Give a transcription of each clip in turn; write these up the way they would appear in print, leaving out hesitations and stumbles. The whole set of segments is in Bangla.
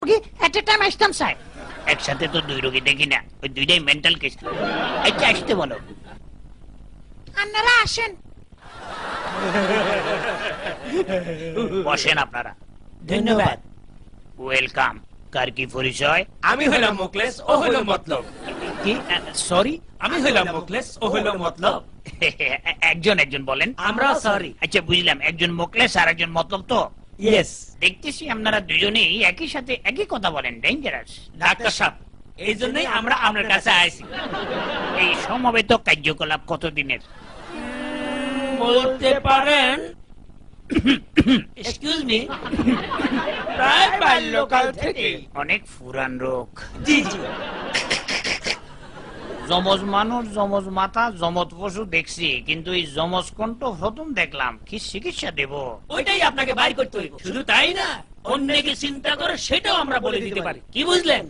রোগী এট এ টাইম আসতাম স্যার। একসাথে তো দুই রোগী দেখি না, ওই দুইটাই মেন্টাল কেস। আচ্ছা আসতে বলো। আপনারা আসেন, বসেন আপনারা। ধন্যবাদ। ওয়েলকাম। কার কি পরিচয়? আমি হইলাম মুখলেস, ও হইল মতলব। কি? সরি। আমি হইলাম মুখলেস, ও হইল মতলব। একজন একজন বলেন। আমরা সরি। আচ্ছা বুঝলাম, একজন মোকলেস আর একজন মতলব। তো ইয়েস। দেখতেছি আপনারা দুজনেই একই সাথে একই কথা বলেন, ডেঞ্জারাস। ডাক্তার সাহেব, এই জন্যই আমরা আপনার কাছে আইছি। এই সমবেত কার্যকলাপ কতদিনের? বলতে পারেন, এক্সকিউজ মি, প্রায় বাল্যকাল থেকে। অনেক পুরান রোগ। জি জি। যমজ মানুষ, যমজ মাথা, যমজ পশু দেখছি, কিন্তু এই যমজ কণ্ঠ প্রথম দেখলাম। কি চিকিৎসা দেব? ওইটাই আপনাকে বাইর করতে হইব। শুধু তাই না, অন্যকে চিন্তা করে সেটাও আমরা বলে দিতে পারি। কি বুঝলেন?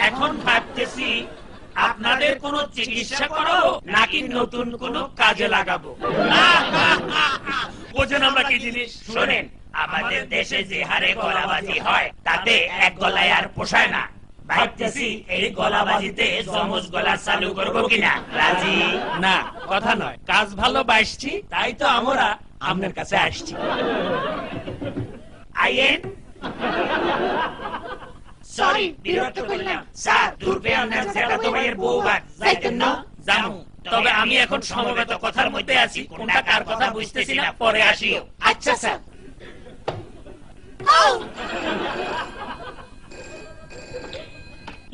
এখন ভাবতেছি আপনাদের কোন চিকিৎসা করাবো নাকি নতুন কোন কাজে লাগাবো। বোঝেন আমরা কি জিনিস? শোনেন, আমাদের দেশে যে হারে গলাবাজি হয় তাতে এক গলায় আর পোষায় না। ভাবতেছি এই গলাবাজিতে যমজ গলা চালু করবো কিনা। রাজি? না, কথা নয়, কাজ ভালো বাসছি, তাই তো আমরা আপনার কাছে আসছি। আইয়েন। সরি, বিরক্ত করলাম। স্যার, দূরবে আপনার জ্যাঠাতো ভাইয়ের বউ ভাত যাইতেন না? জানো, তবে আমি এখন সমবেত কথার মধ্যে আছি, কোনটা কার কথা বুঝতেছি না, পরে আসিও। আচ্ছা sir.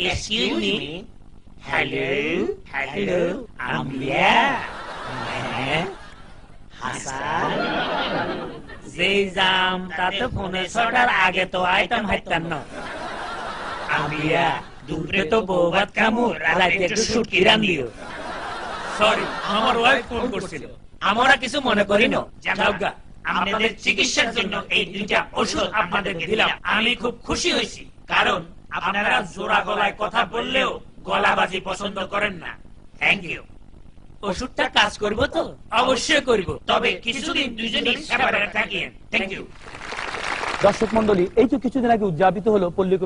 Excuse me. Hello hello, আম্বিয়া। হাসান। যে জাম তা তো 15টার আগে তো আইতাম হাইতাম না। আম্বিয়া, দুপুরে তো বউ ভাত খামু, রাতে একটু শুটকি রান্দিও। সরি, আমার ওয়াইফ ফোন করছিল। আমরা কিছু মনে করি না। যাওগা, আপনাদের চিকিৎসার জন্য এই দুইটা ওষুধ আপনাদেরকে দিলাম। আমি খুব খুশি হয়েছি, কারণ আপনারা জোড়া গলায় কথা বললেও গলাবাজি পছন্দ করেন না। Thank you. ওষুধটা কাজ করব তো? অবশ্যই করব, তবে কিছুদিন দুজনেই সেপারেট থাকিয়েন। Thank you. দর্শক মন্ডলী, এই তো কিছুদিন আগে উদযাপিত হলো পল্লী